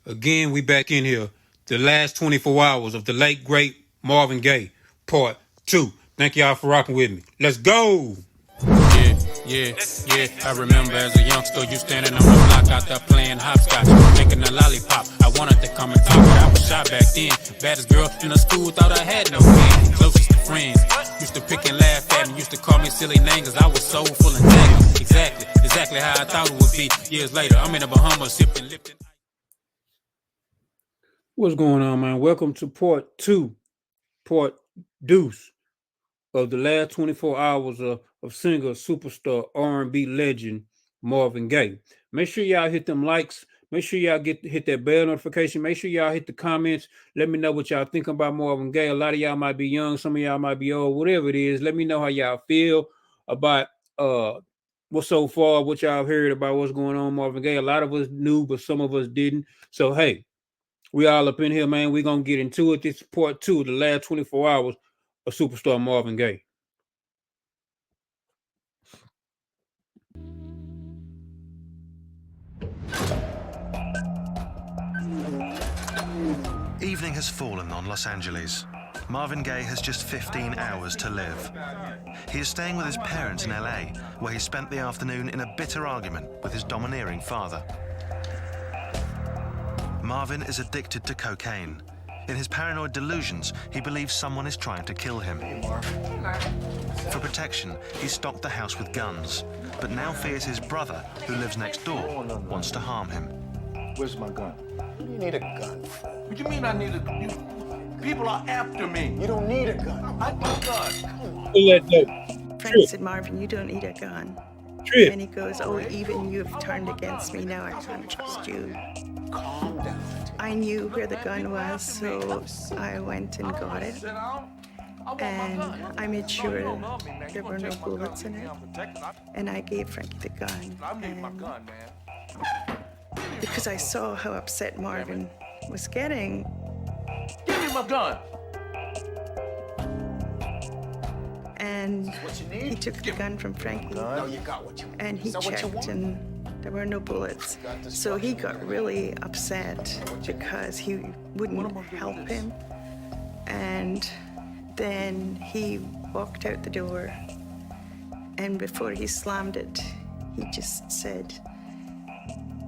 Again, we back in here. The last 24 hours of the late, great Marvin Gaye, part 2. Thank y'all for rocking with me. Let's go! Yeah, I remember as a youngster, you standing on the block out there playing hopscotch, making a lollipop. I wanted to come and talk, but I was shy back then. Baddest girl in the school, thought I had no man. Closest to friends, used to pick and laugh at me, used to call me silly names, cause I was soulful and jagged. Exactly how I thought it would be. Years later, I'm in the Bahamas, sipping, lifting. What's going on, man? Welcome to part 2, part deuce of the last 24 hours of singer, superstar, R&B legend Marvin Gaye. Make sure y'all hit them likes. Make sure y'all hit that bell notification. Make sure y'all hit the comments. Let me know what y'all think about Marvin Gaye. A lot of y'all might be young. Some of y'all might be old. Whatever it is, let me know how y'all feel about what so far, what y'all heard about what's going on Marvin Gaye. A lot of us knew, but some of us didn't. So, hey, we all up in here, man. We're going to get into it. This is part 2, the last 24 hours of superstar Marvin Gaye. Evening has fallen on Los Angeles. Marvin Gaye has just 15 hours to live. He is staying with his parents in LA, where he spent the afternoon in a bitter argument with his domineering father. Marvin is addicted to cocaine. In his paranoid delusions, he believes someone is trying to kill him. For protection, he stocked the house with guns, but now fears his brother, who lives next door, wants to harm him. Where's my gun? What do you need a gun for? What do you mean I need a... People are after me. You don't need a gun. I want a gun. Let go. Frank said, Marvin, you don't need a gun. Trip. And he goes, oh, even you've turned against me, now I can't trust you. Calm down. I knew where the gun was, so I went and got it. And I made sure there were no bullets in it. And I gave Frankie the gun. And because I saw how upset Marvin was getting. Give me my gun. And he took the gun from Frankie. No, you got what you want. And he Is that what you checked want? and there were no bullets. So he got really upset because he wouldn't help him. And then he walked out the door. And before he slammed it, he just said,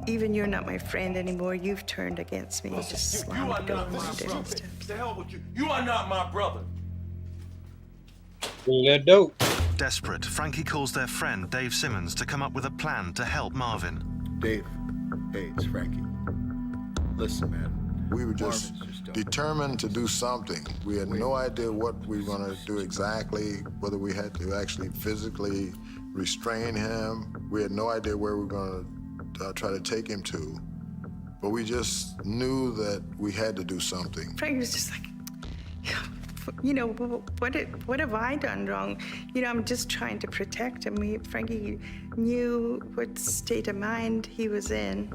even you're not my friend anymore. You've turned against me. He just slammed the door and went downstairs. The hell with you. You are not my brother. That dope. Desperate, Frankie calls their friend Dave Simmons to come up with a plan to help Marvin. Dave, hey, it's Frankie. Listen, man. We were just determined to do something. We had no idea what we were going to do exactly, whether we had to actually physically restrain him. We had no idea where we were going to try to take him to. But we just knew that we had to do something. Frankie was just like, you know, what have I done wrong? You know, I'm just trying to protect him. Frankie knew what state of mind he was in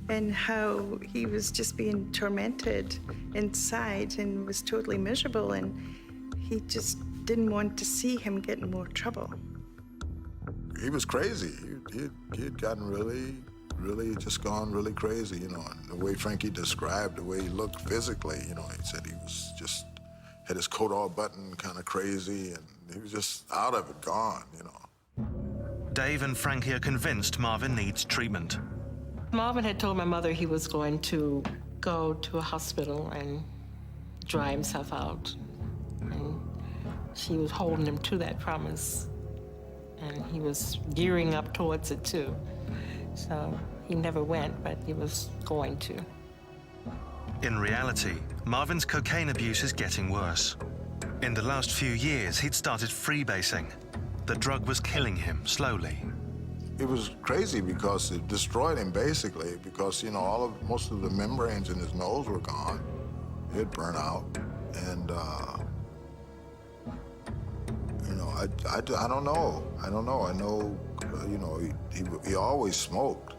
and how he was just being tormented inside and was totally miserable, and he just didn't want to see him get in more trouble. He was crazy. He had gotten really just gone really crazy, you know. And the way Frankie described the way he looked physically, you know, he said he was just had his coat all buttoned, kind of crazy, and he was just out of it, gone, you know. Dave and Frankie are convinced Marvin needs treatment. Marvin had told my mother he was going to go to a hospital and dry himself out. And she was holding him to that promise. And he was gearing up towards it too. So he never went, but he was going to. In reality, Marvin's cocaine abuse is getting worse. In the last few years, he'd started freebasing. The drug was killing him slowly. It was crazy because it destroyed him basically, because, you know, most of the membranes in his nose were gone. It had burned out. And, you know, I don't know. I know, you know, he always smoked,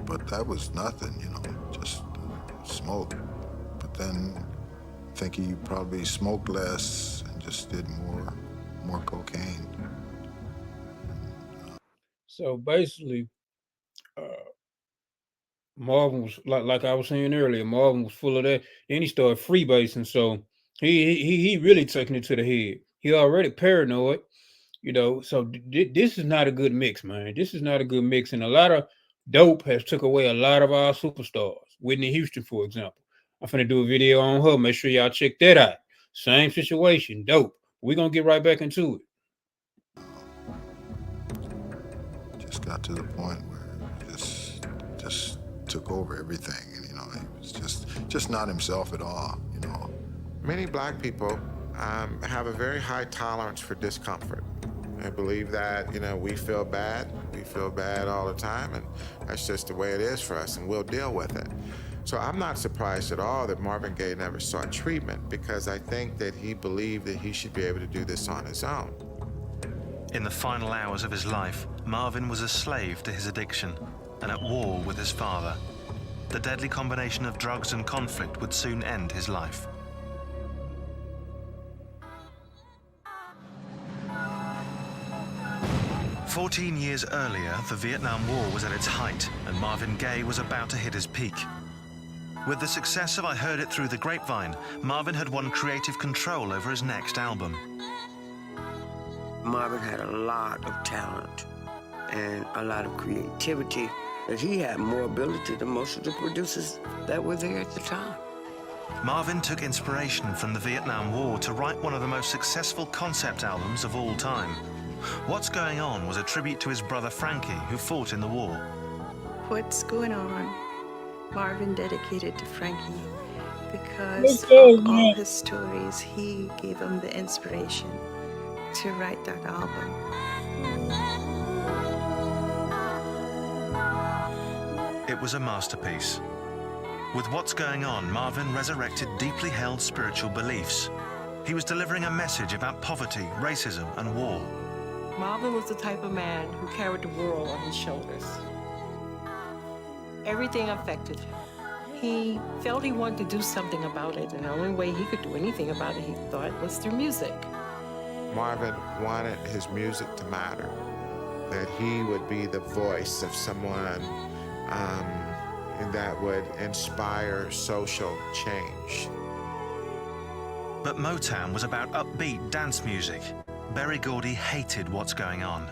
but that was nothing, you know, just smoke. But then I think he probably smoked less and just did more cocaine. So basically, Marvin was like I was saying earlier. Marvin was full of that. Then he started freebasing, so he really taking it to the head. He already paranoid, So this is not a good mix, man. This is not a good mix, and a lot of dope has took away a lot of our superstars. Whitney Houston, for example. I'm finna do a video on her. Make sure y'all check that out. Same situation, dope. We're gonna get right back into it. Just got to the point where he just took over everything, and he was just not himself at all. Many black people have a very high tolerance for discomfort. I believe that, we feel bad all the time, and that's just the way it is for us, and we'll deal with it. So I'm not surprised at all that Marvin Gaye never sought treatment, because I think that he believed that he should be able to do this on his own. In the final hours of his life, Marvin was a slave to his addiction and at war with his father. The deadly combination of drugs and conflict would soon end his life. "14 years earlier, the Vietnam War was at its height, and Marvin Gaye was about to hit his peak. With the success of I Heard It Through the Grapevine, Marvin had won creative control over his next album. Marvin had a lot of talent and a lot of creativity, and he had more ability than most of the producers that were there at the time. Marvin took inspiration from the Vietnam War to write one of the most successful concept albums of all time. What's Going On was a tribute to his brother Frankie, who fought in the war. What's Going On, Marvin dedicated to Frankie because of all his stories. He gave him the inspiration to write that album. It was a masterpiece. With What's Going On, Marvin resurrected deeply held spiritual beliefs. He was delivering a message about poverty, racism, and war. Marvin was the type of man who carried the world on his shoulders. Everything affected him. He felt he wanted to do something about it, and the only way he could do anything about it, he thought, was through music. Marvin wanted his music to matter, that he would be the voice of someone that would inspire social change. But Motown was about upbeat dance music. Berry Gordy hated What's Going On.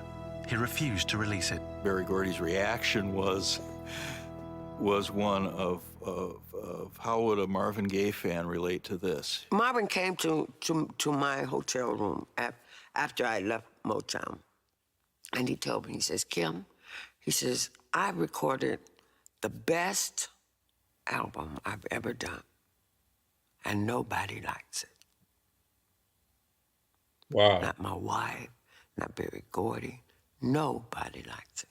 He refused to release it. Berry Gordy's reaction was one of how would a Marvin Gaye fan relate to this? Marvin came to my hotel room after I left Motown, and he told me, he says, "Kim," he says, "I recorded the best album I've ever done, and nobody likes it." Wow. Not my wife, not Berry Gordy. Nobody likes it.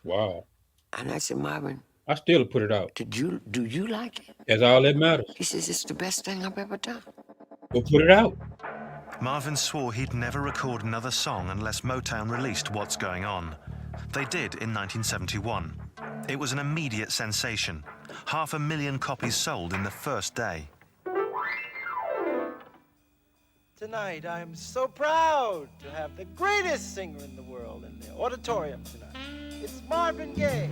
Wow. And I said, "Marvin, I still put it out. do you like it?" That's all that matters. He says, "It's the best thing I've ever done." We'll put it out. Marvin swore he'd never record another song unless Motown released What's Going On. They did in 1971. It was an immediate sensation. 500,000 copies sold in the first day. Tonight, I'm so proud to have the greatest singer in the world in the auditorium tonight. It's Marvin Gaye.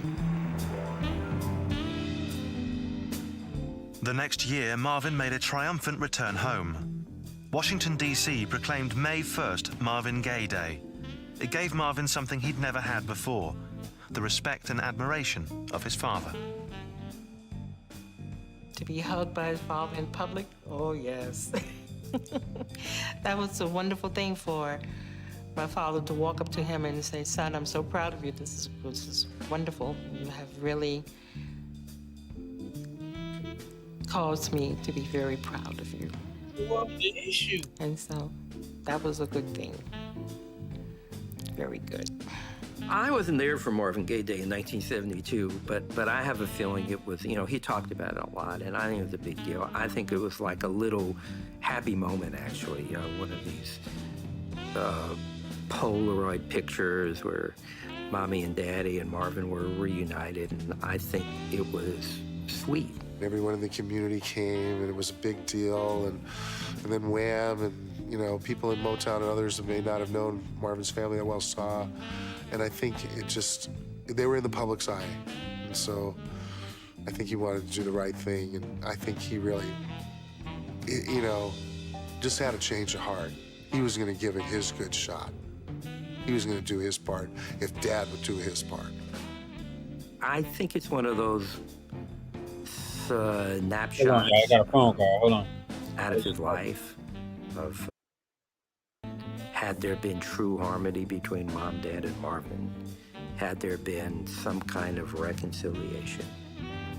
The next year, Marvin made a triumphant return home. Washington, D.C. proclaimed May 1st Marvin Gaye Day. It gave Marvin something he'd never had before, the respect and admiration of his father. To be hugged by his father in public, oh yes. That was a wonderful thing for my father to walk up to him and say, "Son, I'm so proud of you. This is wonderful. You have really caused me to be very proud of you." What was the issue? And so that was a good thing. Very good. I wasn't there for Marvin Gaye Day in 1972, but I have a feeling it was, he talked about it a lot, and I think it was a big deal. I think it was like a little happy moment, actually, one of these Polaroid pictures where Mommy and Daddy and Marvin were reunited, and I think it was sweet. Everyone in the community came, and it was a big deal, and then Wham, and people in Motown and others that may not have known Marvin's family that well saw, and I think they were in the public's eye, and so I think he wanted to do the right thing, and I think he really, you know, just had a change of heart. He was going to give it his good shot. He was going to do his part if Dad would do his part. I think it's one of those snapshots. Hold on, I got a phone call. Hold on. Out of his life, of had there been true harmony between Mom, Dad, and Marvin, had there been some kind of reconciliation,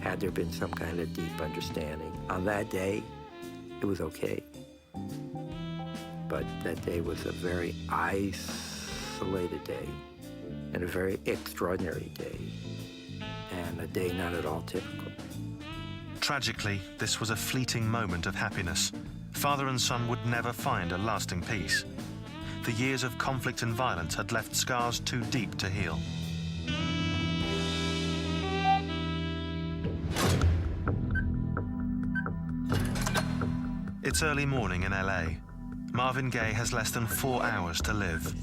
had there been some kind of deep understanding. On that day, it was okay. But that day was a very isolated day and a very extraordinary day, and a day not at all typical. Tragically, this was a fleeting moment of happiness. Father and son would never find a lasting peace. The years of conflict and violence had left scars too deep to heal. It's early morning in LA. Marvin Gaye has less than 4 hours to live.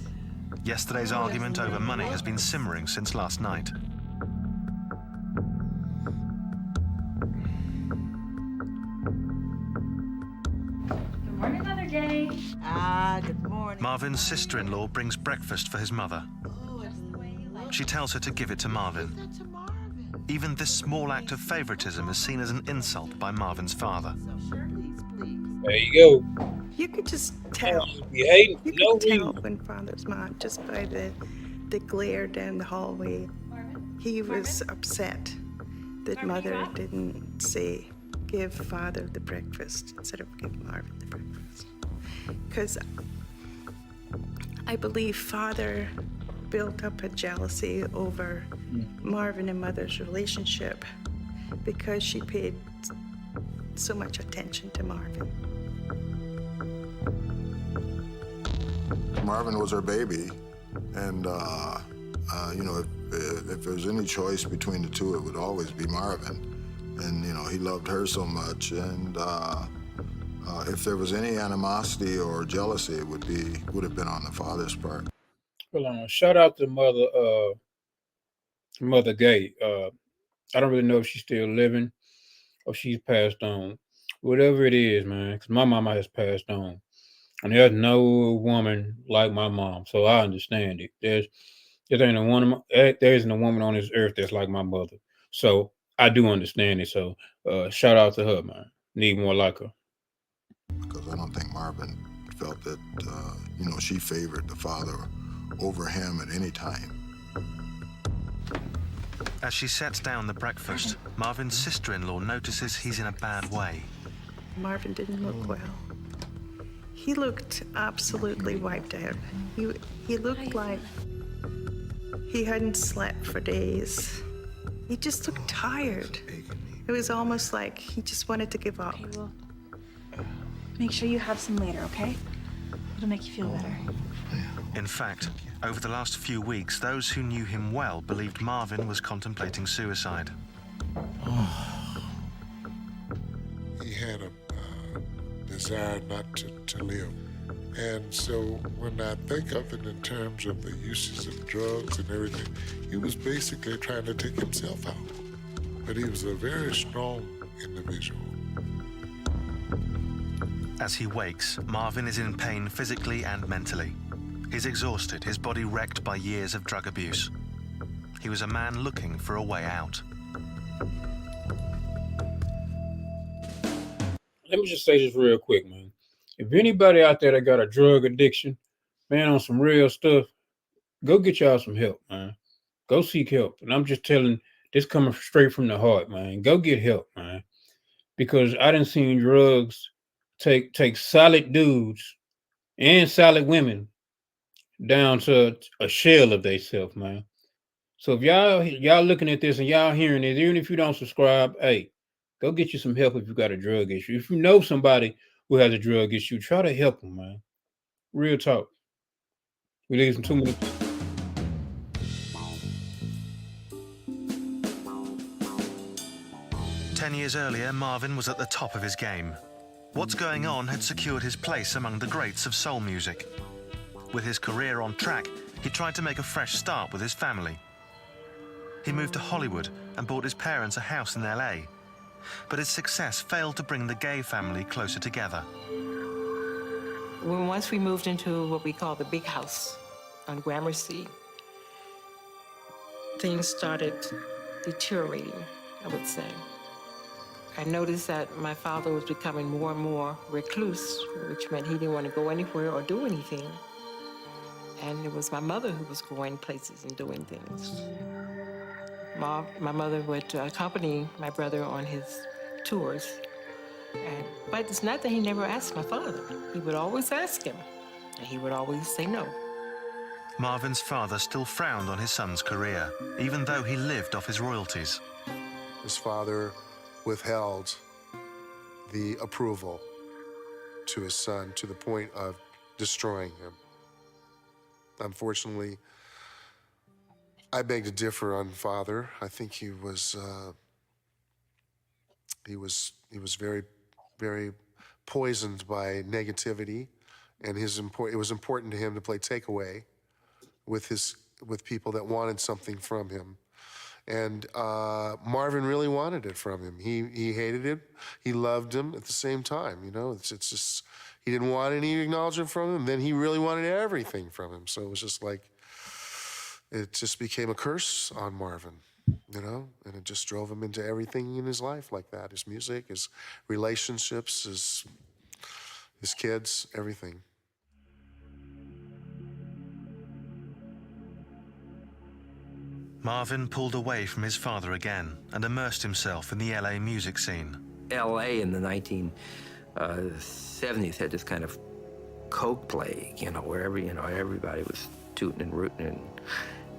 Yesterday's argument over money has been simmering since last night. Good morning, Mother Gay. Good morning. Marvin's sister-in-law brings breakfast for his mother. She tells her to give it to Marvin. Even this small act of favoritism is seen as an insult by Marvin's father. There you go. You could just tell. You could tell when Father's mom, just by the glare down the hallway. He was upset that Mother didn't say, give Father the breakfast instead of give Marvin the breakfast. Because I believe Father built up a jealousy over Marvin and Mother's relationship because she paid so much attention to Marvin. Marvin was her baby, and you know, if there's any choice between the two, it would always be Marvin. And you know, he loved her so much, and if there was any animosity or jealousy, it would have been on the father's part. Hold on. Shout out to Mother Gay. I don't really know if she's still living or she's passed on. Whatever it is, man, because my mama has passed on. And there's no woman like my mom, so I understand it. There isn't a woman on this earth that's like my mother. So I do understand it. So shout out to her, man. Need more like her. Because I don't think Marvin felt that, you know, she favored the father over him at any time. As she sets down the breakfast, Marvin's sister-in-law notices he's in a bad way. Marvin didn't look well. He looked absolutely wiped out. He looked like he hadn't slept for days. He just looked tired. It was almost like he just wanted to give up. Okay, well, make sure you have some later, okay? It'll make you feel better. In fact, over the last few weeks, those who knew him well believed Marvin was contemplating suicide. He had a desire not to live. And so when I think of it in terms of the uses of drugs and everything, he was basically trying to take himself out. But he was a very strong individual. As he wakes, Marvin is in pain physically and mentally. He's exhausted, his body wrecked by years of drug abuse. He was a man looking for a way out. Let me just say this real quick, man. If anybody out there that got a drug addiction, man, on some real stuff, go get y'all some help, man. Go seek help. And I'm just telling this coming straight from the heart, man. Go get help, man. Because I done seen drugs take solid dudes and solid women down to a shell of themselves, man. So if y'all looking at this and y'all hearing this, even if you don't subscribe, hey, go get you some help if you got a drug issue. If you know somebody who has a drug issue, try to help them, man. Real talk. We leave some 2 minutes. Ten years earlier, Marvin was at the top of his game. What's Going On had secured his place among the greats of soul music. With his career on track, he tried to make a fresh start with his family. He moved to Hollywood and bought his parents a house in LA. But his success failed to bring the Gaye family closer together. Once we moved into what we call the big house on Gramercy, things started deteriorating, I would say. I noticed that my father was becoming more and more recluse, which meant he didn't want to go anywhere or do anything. And it was my mother who was going places and doing things. My mother would accompany my brother on his tours. But it's not that he never asked my father. He would always ask him, and he would always say no. Marvin's father still frowned on his son's career, even though he lived off his royalties. His father withheld the approval to his son to the point of destroying him. Unfortunately, I beg to differ on father. I think he was very, very poisoned by negativity, and it was important to him to play takeaway with people that wanted something from him. And Marvin really wanted it from him. He hated him. He loved him at the same time. You know, it's just he didn't want any acknowledgement from him. Then he really wanted everything from him. So it was just like it just became a curse on Marvin. You know, and it just drove him into everything in his life like that. His music, his relationships, his kids, everything. Marvin pulled away from his father again and immersed himself in the LA music scene. LA in the 1970s had this kind of coke plague, you know, where everybody was tooting and rooting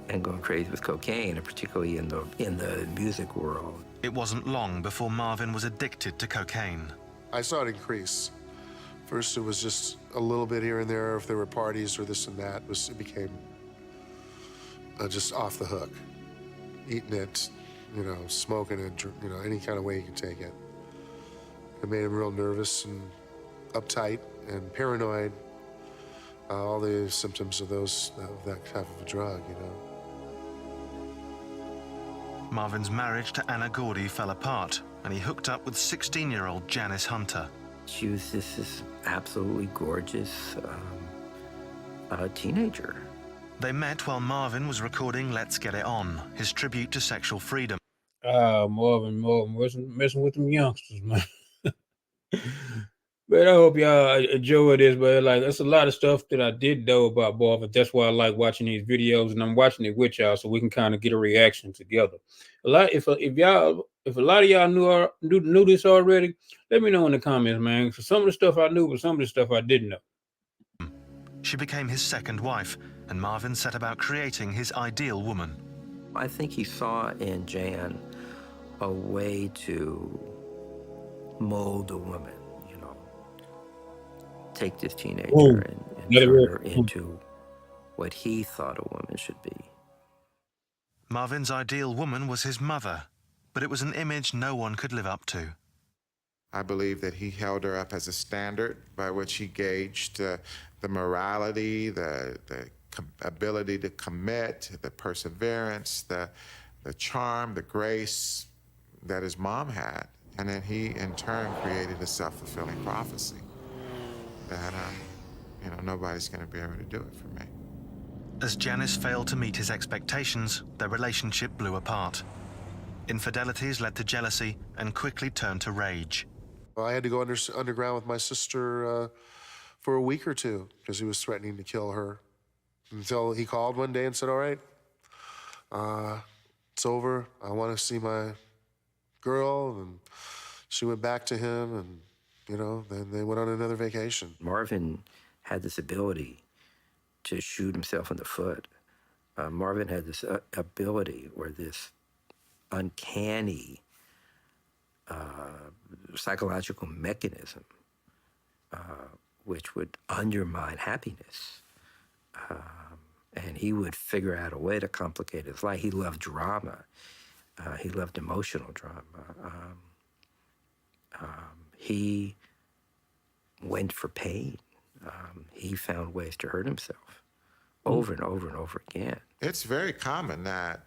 and going crazy with cocaine, and particularly in the music world. It wasn't long before Marvin was addicted to cocaine. I saw it increase. First, it was just a little bit here and there. If there were parties or this and that, it became just off the hook. Eating it, you know, smoking it, you know, any kind of way you can take it. It made him real nervous and uptight and paranoid. All the symptoms of that type of a drug, you know. Marvin's marriage to Anna Gordy fell apart, and he hooked up with 16-year-old Janice Hunter. She was this absolutely gorgeous teenager. They met while Marvin was recording Let's Get It On, his tribute to sexual freedom. Marvin messing with them youngsters, man. But I hope y'all enjoy this, but like that's a lot of stuff that I did know about Marvin. That's why I like watching these videos, and I'm watching it with y'all so we can kind of get a reaction together. If a lot of y'all knew this already, let me know in the comments, man. So some of the stuff I knew, but some of the stuff I didn't know. She became his second wife, and Marvin set about creating his ideal woman. I think he saw in Jan a way to mold a woman, you know, take this teenager and turn her into what he thought a woman should be. Marvin's ideal woman was his mother, but it was an image no one could live up to. I believe that he held her up as a standard by which he gauged the morality, the ability to commit, the perseverance, the charm, the grace that his mom had. And then he, in turn, created a self-fulfilling prophecy that, you know, nobody's going to be able to do it for me. As Janice failed to meet his expectations, their relationship blew apart. Infidelities led to jealousy and quickly turned to rage. Well, I had to go underground with my sister for a week or two because he was threatening to kill her. Until he called one day and said, all right, it's over. I want to see my girl. And she went back to him, and, you know, then they went on another vacation. Marvin had this ability to shoot himself in the foot. Marvin had this ability, or this uncanny psychological mechanism which would undermine happiness. And he would figure out a way to complicate his life. He loved drama. He loved emotional drama. He went for pain. He found ways to hurt himself over and over and over again. It's very common that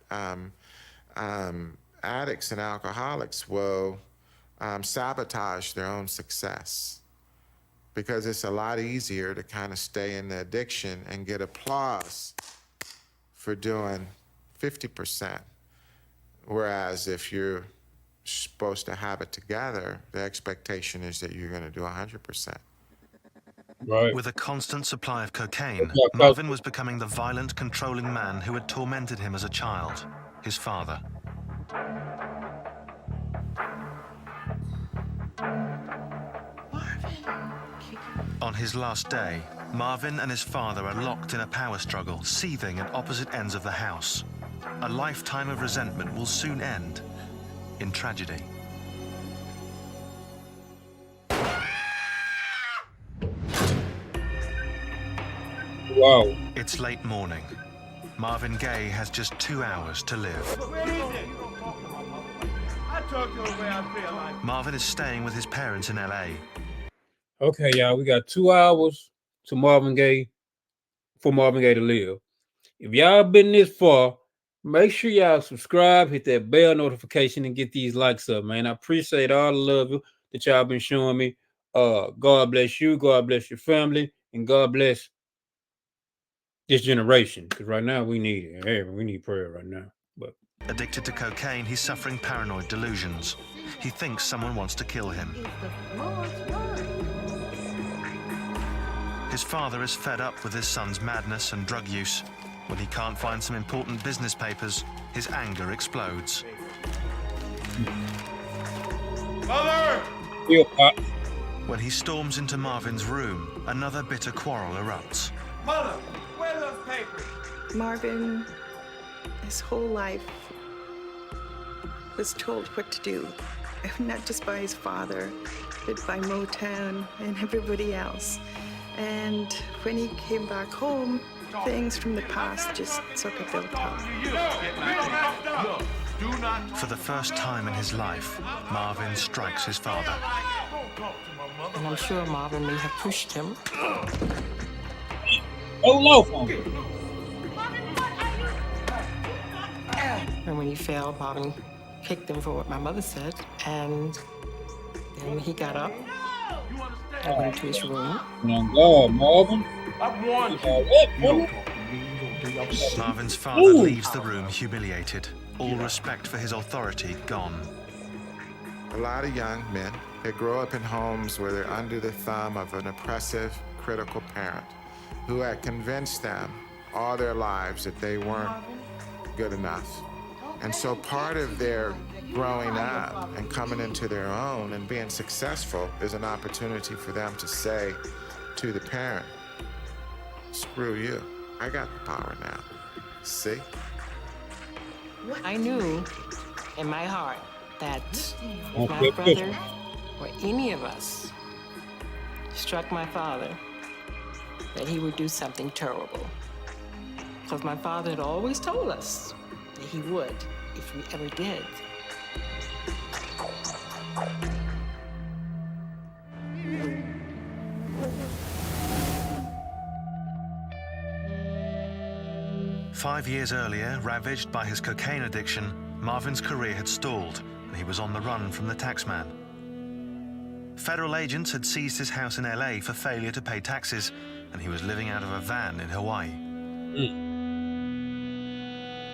addicts and alcoholics will sabotage their own success because it's a lot easier to kind of stay in the addiction and get applause for doing 50%. Whereas if you're supposed to have it together, the expectation is that you're going to do 100%. Right. With a constant supply of cocaine, Marvin was becoming the violent, controlling man who had tormented him as a child, his father. On his last day, Marvin and his father are locked in a power struggle, seething at opposite ends of the house. A lifetime of resentment will soon end in tragedy. Wow. It's late morning. Marvin Gaye has just 2 hours to live. Marvin is staying with his parents in LA. Okay, y'all, we got 2 hours to Marvin Gaye for Marvin Gaye to live. If y'all been this far, make sure y'all subscribe, hit that bell notification, and get these likes up, man. I appreciate all the love that y'all been showing me. God bless you, God bless your family, and God bless this generation. Because right now we need it. Hey, we need prayer right now. But Addicted to cocaine, he's suffering paranoid delusions. He thinks someone wants to kill him. His father is fed up with his son's madness and drug use. When he can't find some important business papers, his anger explodes. Mother! When he storms into Marvin's room, another bitter quarrel erupts. Mother, where are those papers? Marvin, his whole life, was told what to do, not just by his father, but by Motown and everybody else. And when he came back home, things from the past just sort of built up. For the first time in his life, Marvin strikes his father. And I'm sure Marvin may have pushed him. oh, loaf on it. And when he fell, Marvin kicked him for what my mother said. And then he got up and went to his room. Oh, God, Marvin. Marvin's father leaves the room humiliated, all respect for his authority gone. A lot of young men, they grow up in homes where they're under the thumb of an oppressive, critical parent who had convinced them all their lives that they weren't good enough. And so part of their growing up and coming into their own and being successful is an opportunity for them to say to the parent, screw you, I got the power now. See? I knew in my heart that if my brother or any of us struck my father, that he would do something terrible. Because my father had always told us that he would if we ever did. Five years earlier, ravaged by his cocaine addiction, Marvin's career had stalled, and he was on the run from the taxman. Federal agents had seized his house in LA for failure to pay taxes, and he was living out of a van in Hawaii.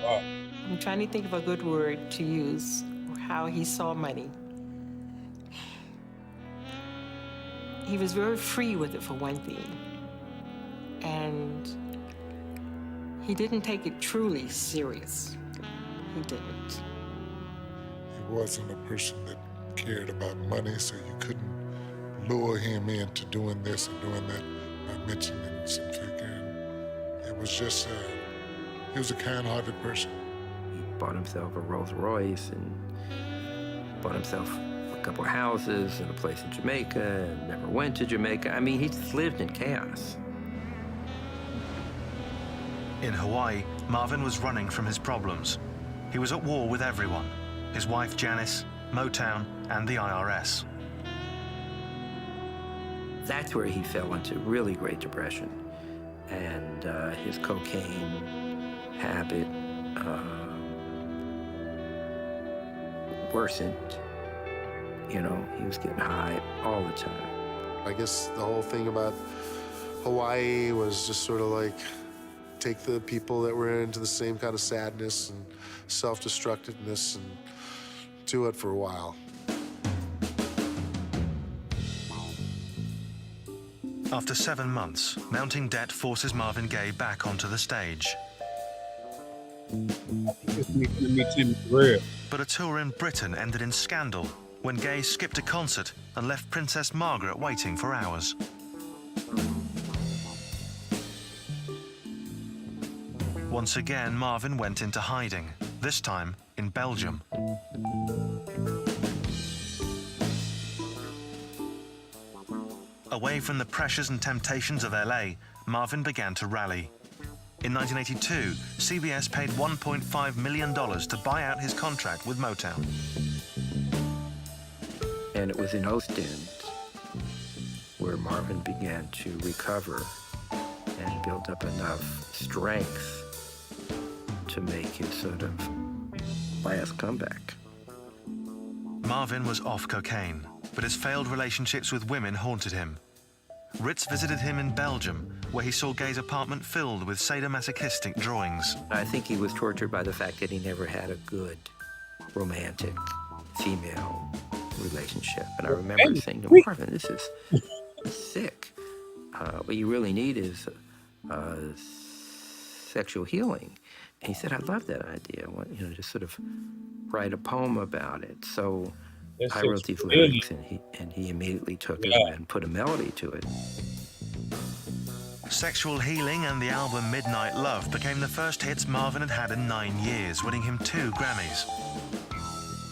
Wow. I'm trying to think of a good word to use for how he saw money. He was very free with it, for one thing. And he didn't take it truly serious. He didn't. He wasn't a person that cared about money, so you couldn't lure him into doing this and doing that by mentioning some figure. It was just, he was a kind-hearted person. He bought himself a Rolls Royce and bought himself a couple of houses and a place in Jamaica and never went to Jamaica. I mean, he just lived in chaos. In Hawaii, Marvin was running from his problems. He was at war with everyone, his wife Janice, Motown, and the IRS. That's where he fell into really great depression. And his cocaine habit worsened. You know, he was getting high all the time. I guess the whole thing about Hawaii was just sort of like take the people that were into the same kind of sadness and self-destructiveness and do it for a while. After 7 months, mounting debt forces Marvin Gaye back onto the stage. But a tour in Britain ended in scandal when Gaye skipped a concert and left Princess Margaret waiting for hours. Once again, Marvin went into hiding, this time in Belgium. Away from the pressures and temptations of LA, Marvin began to rally. In 1982, CBS paid $1.5 million to buy out his contract with Motown. And it was in Ostend where Marvin began to recover and build up enough strength to make his sort of last comeback. Marvin was off cocaine, but his failed relationships with women haunted him. Ritz visited him in Belgium, where he saw Gaye's apartment filled with sadomasochistic drawings. I think he was tortured by the fact that he never had a good romantic female relationship. And I remember saying to Marvin, this is sick. What you really need is sexual healing. And he said, I love that idea. I want, you know, to sort of write a poem about it. So I wrote these lyrics, and he immediately took it and put a melody to it. Sexual Healing and the album Midnight Love became the first hits Marvin had had in 9 years, winning him 2 Grammys.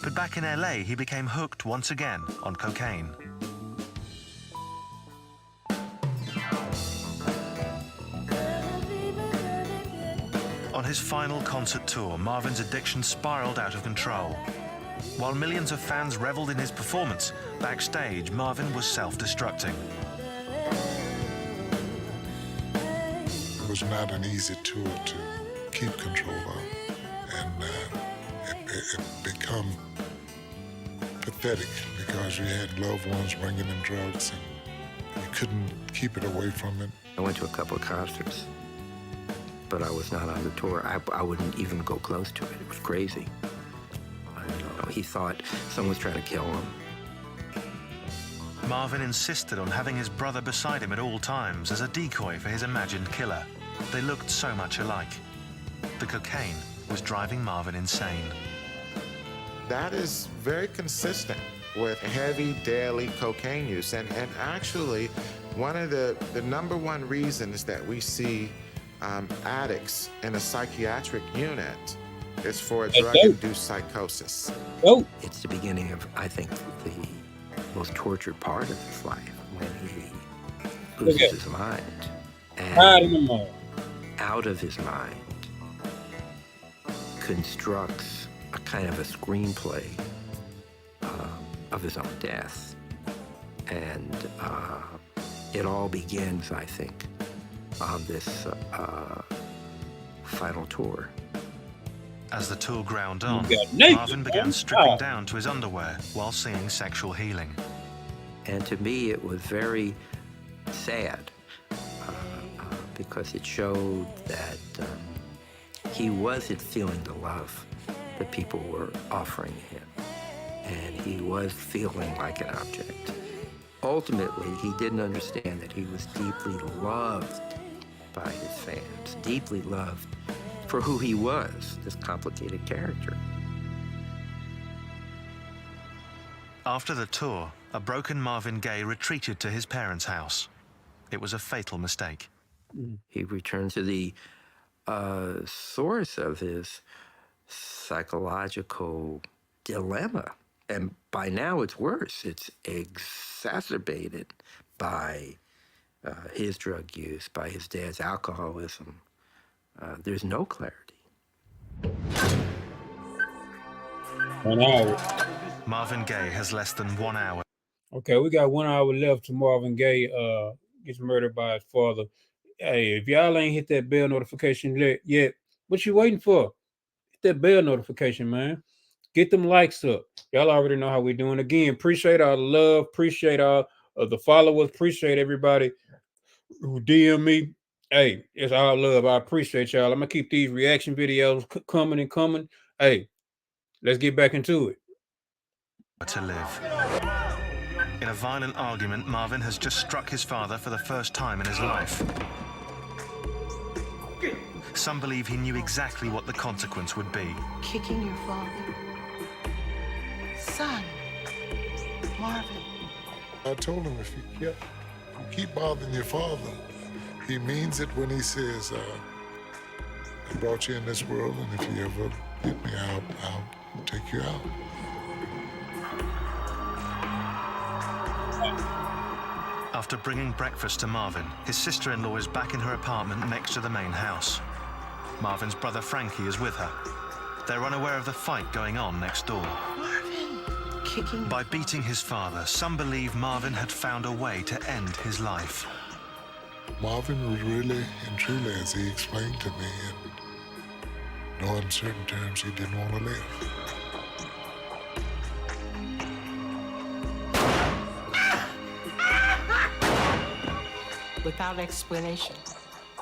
But back in LA, he became hooked once again on cocaine. On his final concert tour, Marvin's addiction spiraled out of control. While millions of fans reveled in his performance, backstage, Marvin was self-destructing. It was not an easy tour to keep control of, and it become pathetic because you had loved ones bringing in drugs and you couldn't keep it away from it. I went to a couple of concerts, but I was not on the tour. I wouldn't even go close to it. It was crazy. He thought someone was trying to kill him. Marvin insisted on having his brother beside him at all times as a decoy for his imagined killer. They looked so much alike. The cocaine was driving Marvin insane. That is very consistent with heavy daily cocaine use. And actually, one of the #1 reasons that we see addicts in a psychiatric unit is for a drug-induced psychosis. It's the beginning of, I think, the most tortured part of his life, when he loses his mind. And out of his mind constructs a kind of a screenplay of his own death. And it all begins, I think, on this final tour. As the tour ground on, Marvin began stripping down to his underwear while singing Sexual Healing. And to me, it was very sad because it showed that he wasn't feeling the love that people were offering him. And he was feeling like an object. Ultimately, he didn't understand that he was deeply loved by his fans, deeply loved for who he was, this complicated character. After the tour, a broken Marvin Gaye retreated to his parents' house. It was a fatal mistake. He returned to the source of his psychological dilemma. And by now it's worse. It's exacerbated by his drug use, by his dad's alcoholism. There's no clarity. 1 hour. Marvin Gaye has less than 1 hour. Okay, we got 1 hour left to Marvin Gaye gets murdered by his father. Hey, if y'all ain't hit that bell notification yet, what you waiting for? Hit that bell notification, man. Get them likes up. Y'all already know how we're doing. Again, appreciate our love. Appreciate all of the followers. Appreciate everybody who DM me. Hey, it's all love. I appreciate y'all. I'm going to keep these reaction videos coming and coming. Hey, let's get back into it. To live. In a violent argument, Marvin has just struck his father for the first time in his life. Some believe he knew exactly what the consequence would be. Kicking your father. Son, Marvin. I told him if you keep bothering your father, he means it when he says, I brought you in this world, and if you ever hit me, I'll take you out. After bringing breakfast to Marvin, his sister-in-law is back in her apartment next to the main house. Marvin's brother Frankie is with her. They're unaware of the fight going on next door. Marvin, kicking. By beating his father, some believe Marvin had found a way to end his life. Marvin was really and truly, as he explained to me, in no uncertain terms, he didn't want to live. Without explanation,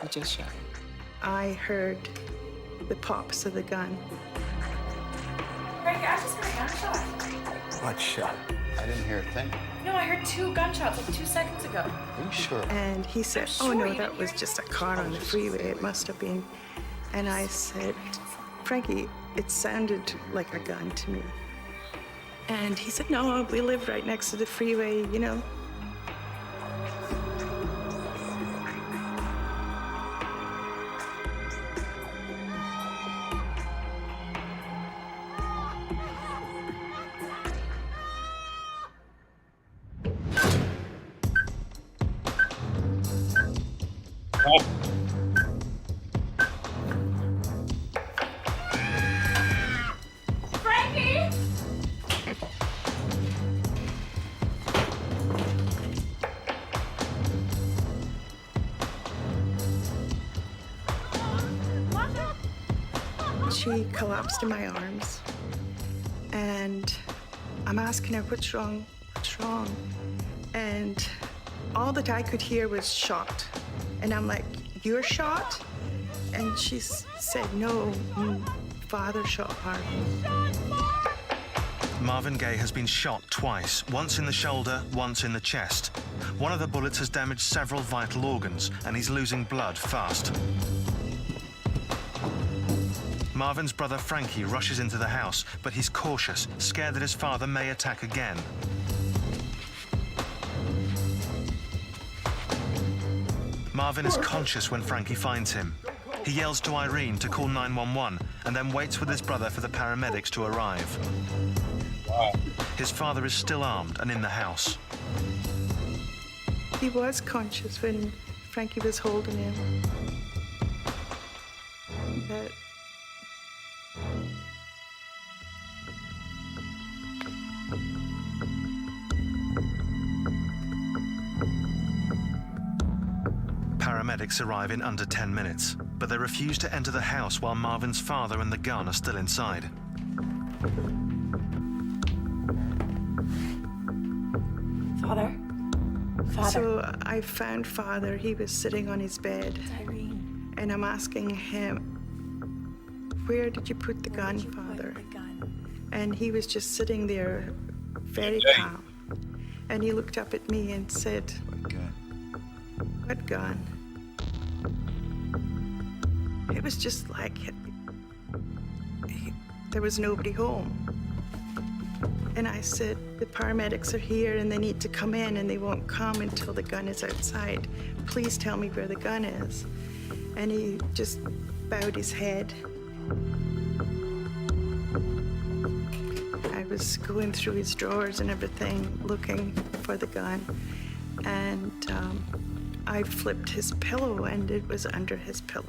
he just shot him. I heard the pops of the gun. Frankie, I just heard a gunshot. What shot? I didn't hear a thing. No, I heard 2 gunshots like 2 seconds ago. Are you sure? And he said, sure oh no, you that didn't was hear just a car on the freeway. It must have been. And I said, Frankie, it sounded like a gun to me. And he said, no, we live right next to the freeway, you know. Frankie! She collapsed in my arms, and I'm asking her, what's wrong? What's wrong? And all that I could hear was shot. And I'm like, you're shot? And she said, no, father shot Marvin. Marvin Gaye has been shot twice, once in the shoulder, once in the chest. One of the bullets has damaged several vital organs, and he's losing blood fast. Marvin's brother Frankie rushes into the house, but he's cautious, scared that his father may attack again. Marvin is conscious when Frankie finds him. He yells to Irene to call 911 and then waits with his brother for the paramedics to arrive. Wow. His father is still armed and in the house. He was conscious when Frankie was holding him. But Paramedics arrive in under 10 minutes, but they refuse to enter the house while Marvin's father and the gun are still inside. Father? Father? So I found father. He was sitting on his bed. Irene. And I'm asking him, where did you put the gun, Father? And he was just sitting there, very calm. And he looked up at me and said, what gun? It was just like there was nobody home. And I said, the paramedics are here and they need to come in, and they won't come until the gun is outside. Please tell me where the gun is. And he just bowed his head. I was going through his drawers and everything, looking for the gun. And I flipped his pillow, and it was under his pillow.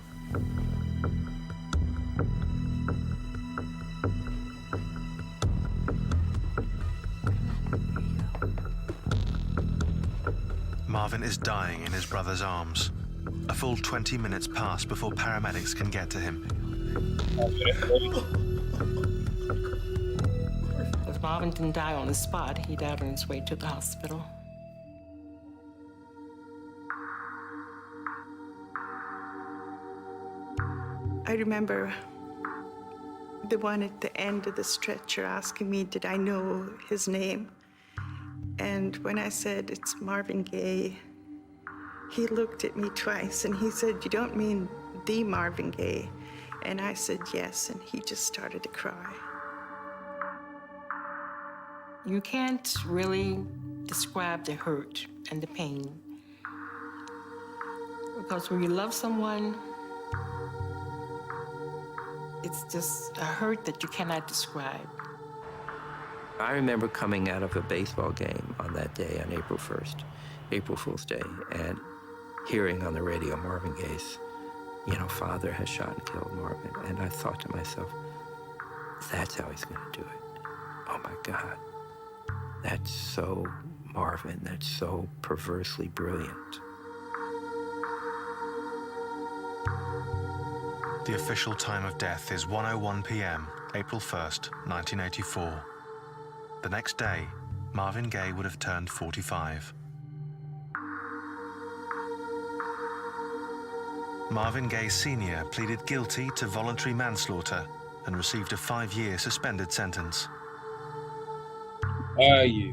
Marvin is dying in his brother's arms. A full 20 minutes pass before paramedics can get to him. Marvin didn't die on the spot. He died on his way to the hospital. I remember the one at the end of the stretcher asking me, did I know his name? And when I said, it's Marvin Gaye, he looked at me twice and he said, you don't mean the Marvin Gaye? And I said, yes, and he just started to cry. You can't really describe the hurt and the pain. Because when you love someone, it's just a hurt that you cannot describe. I remember coming out of a baseball game on that day, on April 1st, April Fool's Day, and hearing on the radio Marvin Gaye's, father has shot and killed Marvin. And I thought to myself, that's how he's going to do it. Oh my God. That's so Marvin. That's so perversely brilliant. The official time of death is 1:01 p.m., April 1st, 1984. The next day, Marvin Gaye would have turned 45. Marvin Gaye Sr. pleaded guilty to voluntary manslaughter and received a 5-year suspended sentence.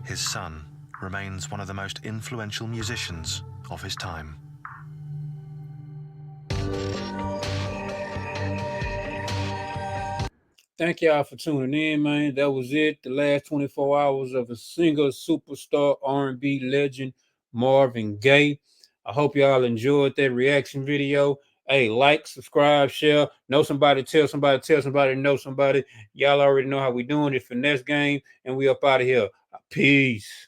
His son remains one of the most influential musicians of his time. Thank y'all for tuning in, man. That was it. The last 24 hours of a singer, superstar, R&B legend, Marvin Gaye. I hope y'all enjoyed that reaction video. Hey, like, subscribe, share. Know somebody, tell somebody, know somebody. Y'all already know how we doing it. Finesse game, and we up out of here. Peace.